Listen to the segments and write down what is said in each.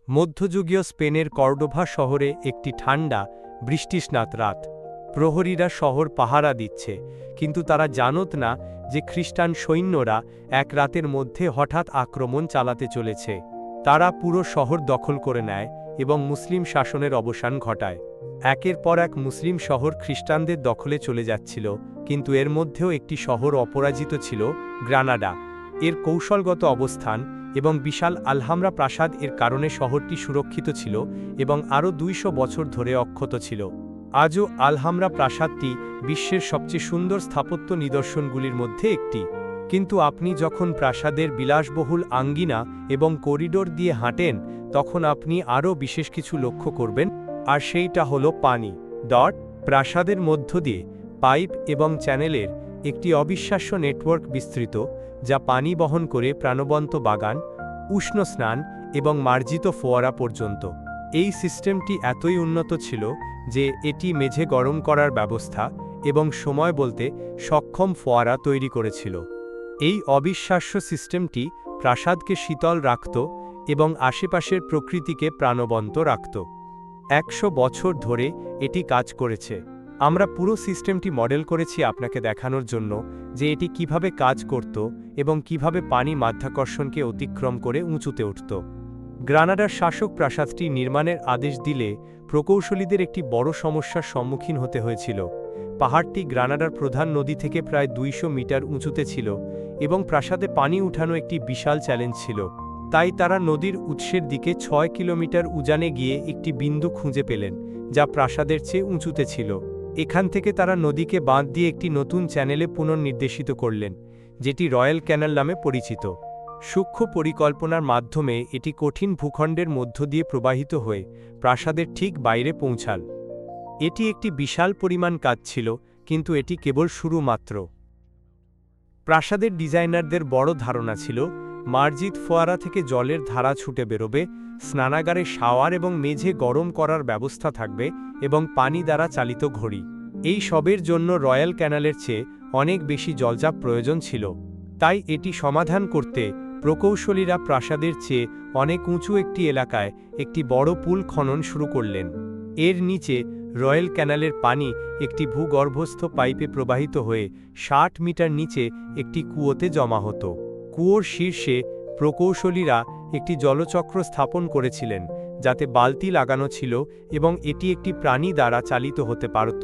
মধ্যযুগীয় স্পেনের কর্ডোভা শহরে একটি ঠান্ডা বৃষ্টিস্নাত রাত। প্রহরীরা শহর পাহারা দিচ্ছে, কিন্তু তারা জানত না যে খ্রিস্টান সৈন্যরা এক রাতের মধ্যে হঠাৎ আক্রমণ চালাতে চলেছে। তারা পুরো শহর দখল করে নেয় এবং মুসলিম শাসনের অবসান ঘটায়। একের পর এক মুসলিম শহর খ্রিস্টানদের দখলে চলে যাচ্ছিল, কিন্তু এর মধ্যেও একটি শহর অপরাজিত ছিল, গ্রানাডা। এর কৌশলগত অবস্থান এবং বিশাল আলহামরা প্রাসাদ এর কারণে শহরটি সুরক্ষিত ছিল এবং আরও 200 বছর ধরে অক্ষত ছিল। আজও আলহামরা প্রাসাদটি বিশ্বের সবচেয়ে সুন্দর স্থাপত্য নিদর্শনগুলির মধ্যে একটি। কিন্তু আপনি যখন প্রাসাদের বিলাসবহুল আঙ্গিনা এবং করিডোর দিয়ে হাঁটেন, তখন আপনি আরও বিশেষ কিছু লক্ষ্য করবেন, আর সেইটা হলো পানি। প্রাসাদের মধ্য দিয়ে পাইপ এবং চ্যানেলের একটি অবিশ্বাস্য নেটওয়ার্ক বিস্তৃত, যা পানি বহন করে প্রাণবন্ত বাগান, উষ্ণ স্নান এবং মার্জিত ফোয়ারা পর্যন্ত। এই সিস্টেমটি এতই উন্নত ছিল যে এটি মেঝে গরম করার ব্যবস্থা এবং সময় বলতে সক্ষম ফোয়ারা তৈরি করেছিল। এই অবিশ্বাস্য সিস্টেমটি প্রাসাদকে শীতল রাখত এবং আশেপাশের প্রকৃতিকে প্রাণবন্ত রাখত। 100 বছর ধরে এটি কাজ করেছে। আমরা পুরো সিস্টেমটি মডেল করেছি আপনাকে দেখানোর জন্য যে এটি কিভাবে কাজ করত এবং কিভাবে পানি মাধ্যাকর্ষণকে অতিক্রম করে উঁচুতে উঠত। গ্রানাডার শাসক প্রাসাদটি নির্মাণের আদেশ দিলে প্রকৌশলীদের একটি বড় সমস্যার সম্মুখীন হতে হয়েছিল। পাহাড়টি গ্রানাডার প্রধান নদী থেকে প্রায় 200 মিটার উঁচুতে ছিল এবং প্রাসাদে পানি উঠানো একটি বিশাল চ্যালেঞ্জ ছিল। তাই তারা নদীর উৎসের দিকে 6 কিলোমিটার উজানে গিয়ে একটি বিন্দু খুঁজে পেলেন, যা প্রাসাদের চেয়ে উঁচুতে ছিল। এখান থেকে তারা নদীকে বাঁধ দিয়ে একটি নতুন চ্যানেলে পুনর্নির্দেশিত করলেন, যেটি রয়্যাল ক্যানাল নামে পরিচিত। সূক্ষ্ম পরিকল্পনার মাধ্যমে এটি কঠিন ভূখণ্ডের মধ্য দিয়ে প্রবাহিত হয়ে প্রাসাদের ঠিক বাইরে পৌঁছাল। এটি একটি বিশাল পরিমাণ কাজ ছিল, কিন্তু এটি কেবল শুরু মাত্র। প্রাসাদের ডিজাইনারদের বড় ধারণা ছিল মার্জিত ফোয়ারা থেকে জলের ধারা ছুটে বেরোবে, স্নানাগারে শাওয়ার এবং মেঝে গরম করার ব্যবস্থা থাকবে এবং পানি দ্বারা চালিত ঘড়ি। এই সবের জন্য রয়্যাল ক্যানালের চেয়ে অনেক বেশি জলচাপ প্রয়োজন ছিল। তাই এটি সমাধান করতে প্রকৌশলীরা প্রাসাদের চেয়ে অনেক উঁচু একটি এলাকায় একটি বড় পুল খনন শুরু করলেন। এর নিচে রয়্যাল ক্যানালের পানি একটি ভূগর্ভস্থ পাইপে প্রবাহিত হয়ে 60 মিটার নিচে একটি কুয়োতে জমা হতো। কুয়োর শীর্ষে প্রকৌশলীরা একটি জলচক্র স্থাপন করেছিলেন, যাতে বালতি লাগানো ছিল এবং এটি একটি প্রাণী দ্বারা চালিত হতে পারত।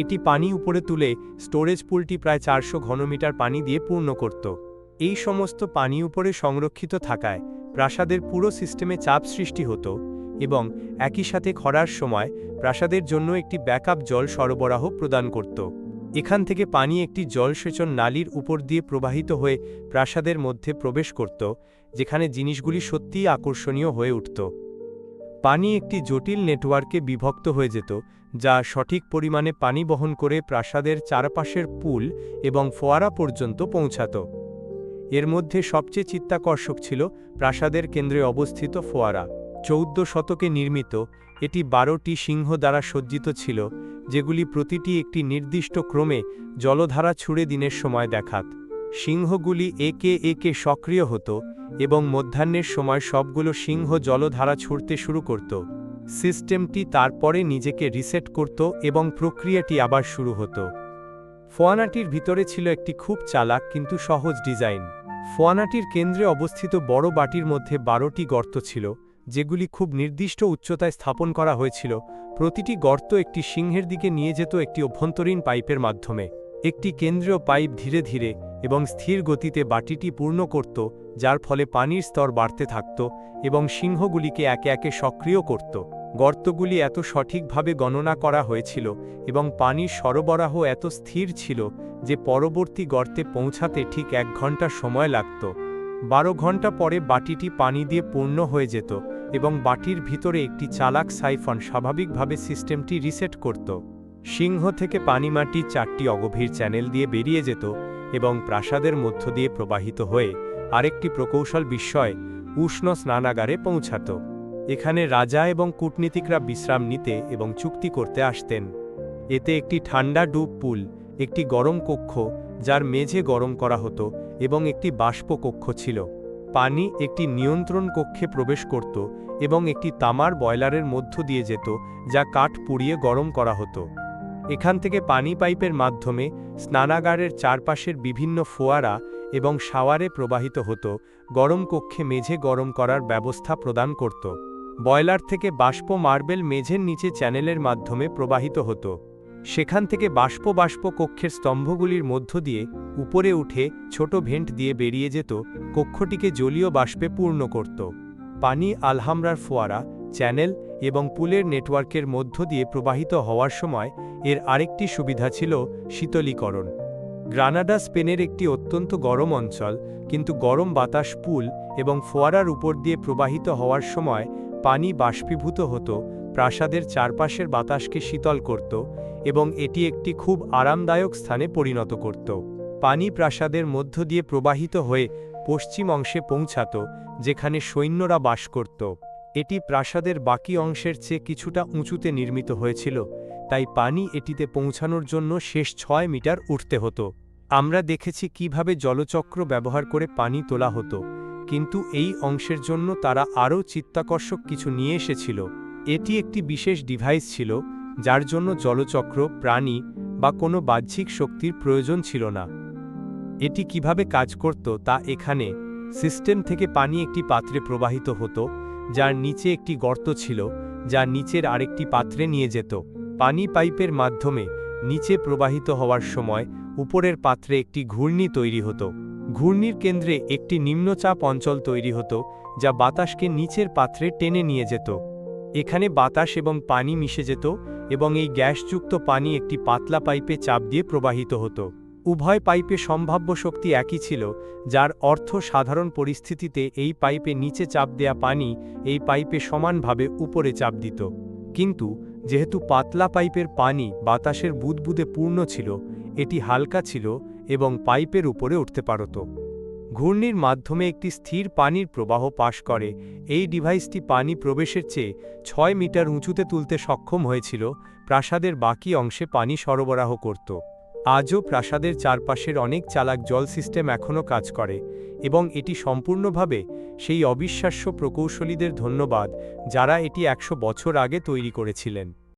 এটি পানি উপরে তুলে স্টোরেজ পুলটি প্রায় 400 ঘনমিটার পানি দিয়ে পূর্ণ করত। এই সমস্ত পানি উপরে সংরক্ষিত থাকায় প্রাসাদের পুরো সিস্টেমে চাপ সৃষ্টি হতো এবং একই সাথে খরার সময় প্রাসাদের জন্য একটি ব্যাকআপ জল সরবরাহ প্রদান করত। এখান থেকে পানি একটি জলসেচন নালীর উপর দিয়ে প্রবাহিত হয়ে প্রাসাদের মধ্যে প্রবেশ করত, যেখানে জিনিসগুলি সত্যিই আকর্ষণীয় হয়ে উঠত। পানি একটি জটিল নেটওয়ার্কে বিভক্ত হয়ে যেত, যা সঠিক পরিমাণে পানি বহন করে প্রাসাদের চারপাশের পুল এবং ফোয়ারা পর্যন্ত পৌঁছাত। এর মধ্যে সবচেয়ে চিত্তাকর্ষক ছিল প্রাসাদের কেন্দ্রে অবস্থিত ফোয়ারা। 14 শতকে নির্মিত, এটি 12টি সিংহ দ্বারা সজ্জিত ছিল, যেগুলি প্রতিটি একটি নির্দিষ্ট ক্রমে জলধারা ছুড়ে দিনের সময় দেখাত। সিংহগুলি একে একে সক্রিয় হতো এবং মধ্যাহ্নের সময় সবগুলো সিংহ জলধারা ছুড়তে শুরু করত। সিস্টেমটি তারপরে নিজেকে রিসেট করত এবং প্রক্রিয়াটি আবার শুরু হতো। ফোয়ারাটির ভিতরে ছিল একটি খুব চালাক কিন্তু সহজ ডিজাইন। ফোয়ারাটির কেন্দ্রে অবস্থিত বড় বাটির মধ্যে 12টি গর্ত ছিল, যেগুলি খুব নির্দিষ্ট উচ্চতায় স্থাপন করা হয়েছিল। প্রতিটি গর্ত একটি সিংহের দিকে নিয়ে যেত একটি অভ্যন্তরীণ পাইপের মাধ্যমে। একটি কেন্দ্রীয় পাইপ ধীরে ধীরে এবং স্থির গতিতে বাটিটি পূর্ণ করত, যার ফলে পানির স্তর বাড়তে থাকত এবং সিংহগুলিকে একে একে সক্রিয় করত। গর্তগুলি এত সঠিকভাবে গণনা করা হয়েছিল এবং পানির সরবরাহ এত স্থির ছিল যে পরবর্তী গর্তে পৌঁছাতে ঠিক 1 ঘন্টা সময় লাগত। 12 ঘন্টা পরে বাটিটি পানি দিয়ে পূর্ণ হয়ে যেত এবং বাটির ভিতরে একটি চালাক সাইফন স্বাভাবিকভাবে সিস্টেমটি রিসেট করত। সিংহ থেকে পানি মাটির 4টি অগভীর চ্যানেল দিয়ে বেরিয়ে যেত এবং প্রাসাদের মধ্য দিয়ে প্রবাহিত হয়ে আরেকটি প্রকৌশল বিস্ময় উষ্ণ স্নানাগারে পৌঁছাত। এখানে রাজা এবং কূটনীতিকরা বিশ্রাম নিতে এবং চুক্তি করতে আসতেন। এতে একটি ঠান্ডা ডুব পুল, একটি গরম কক্ষ যার মেঝে গরম করা হতো এবং একটি বাষ্প কক্ষ ছিল। পানি একটি নিয়ন্ত্রণ কক্ষে প্রবেশ করত এবং একটি তামার বয়লারের মধ্য দিয়ে যেত, যা কাঠ পুড়িয়ে গরম করা হতো। এখান থেকে পানি পাইপের মাধ্যমে স্নানাগারের চারপাশের বিভিন্ন ফোয়ারা এবং শাওয়ারে প্রবাহিত হতো, গরম কক্ষে মেঝে গরম করার ব্যবস্থা প্রদান করত। বয়লার থেকে বাষ্প মার্বেল মেঝের নিচে চ্যানেলের মাধ্যমে প্রবাহিত হতো। সেখান থেকে বাষ্প কক্ষের স্তম্ভগুলির মধ্য দিয়ে উপরে উঠে ছোট ভেন্ট দিয়ে বেরিয়ে যেত, কক্ষটিকে জলীয় বাষ্পে পূর্ণ করত। পানি আলহামরার ফোয়ারা, চ্যানেল এবং পুলের নেটওয়ার্কের মধ্য দিয়ে প্রবাহিত হওয়ার সময় এর আরেকটি সুবিধা ছিল শীতলীকরণ। গ্রানাডা স্পেনের একটি অত্যন্ত গরম অঞ্চল, কিন্তু গরম বাতাস পুল এবং ফোয়ারার উপর দিয়ে প্রবাহিত হওয়ার সময় পানি বাষ্পীভূত হতো, প্রাসাদের চারপাশের বাতাসকে শীতল করত এবং এটি একটি খুব আরামদায়ক স্থানে পরিণত করত। পানি প্রাসাদের মধ্য দিয়ে প্রবাহিত হয়ে পশ্চিম অংশে পৌঁছাত, যেখানে সৈন্যরা বাস করত। এটি প্রাসাদের বাকি অংশের চেয়ে কিছুটা উঁচুতে নির্মিত হয়েছিল, তাই পানি এটিতে পৌঁছানোর জন্য শেষ 6 মিটার উঠতে হতো। আমরা দেখেছি কিভাবে জলচক্র ব্যবহার করে পানি তোলা হতো, কিন্তু এই অংশের জন্য তারা আরও চিত্তাকর্ষক কিছু নিয়ে এসেছিল। এটি একটি বিশেষ ডিভাইস ছিল, যার জন্য জলচক্র, প্রাণী বা কোনো বাহ্যিক শক্তির প্রয়োজন ছিল না। এটি কিভাবে কাজ করত তা এখানে। সিস্টেম থেকে পানি একটি পাত্রে প্রবাহিত হতো, যার নিচে একটি গর্ত ছিল, যা নিচের আরেকটি পাত্রে নিয়ে যেত। পানি পাইপের মাধ্যমে নিচে প্রবাহিত হওয়ার সময় উপরের পাত্রে একটি ঘূর্ণি তৈরি হতো। ঘূর্ণির কেন্দ্রে একটি নিম্নচাপ অঞ্চল তৈরি হতো, যা বাতাসকে নিচের পাত্রে টেনে নিয়ে যেত। এখানে বাতাস এবং পানি মিশে যেত এবং এই গ্যাসযুক্ত পানি একটি পাতলা পাইপে চাপ দিয়ে প্রবাহিত হতো। উভয় পাইপে সম্ভাব্য শক্তি একই ছিল, যার অর্থ সাধারণ পরিস্থিতিতে এই পাইপে নিচে চাপ দেয়া পানি এই পাইপে সমানভাবে উপরে চাপ দিত। কিন্তু যেহেতু পাতলা পাইপের পানি বাতাসের বুদবুদে পূর্ণ ছিল, এটি হালকা ছিল এবং পাইপের উপরে উঠতে পারত। ঘূর্ণির মাধ্যমে একটি স্থির পানির প্রবাহ পাস করে। এই ডিভাইসটি পানি প্রবেশের চেয়ে 6 মিটার উঁচুতে তুলতে সক্ষম হয়েছিল, প্রাসাদের বাকি অংশে পানি সরবরাহ করত। আজও প্রাসাদের চারপাশের অনেক চালাক জল সিস্টেম এখনও কাজ করে, এবং এটি সম্পূর্ণভাবে সেই অবিশ্বাস্য প্রকৌশলীদের ধন্যবাদ যারা এটি 100 বছর আগে তৈরি করেছিলেন।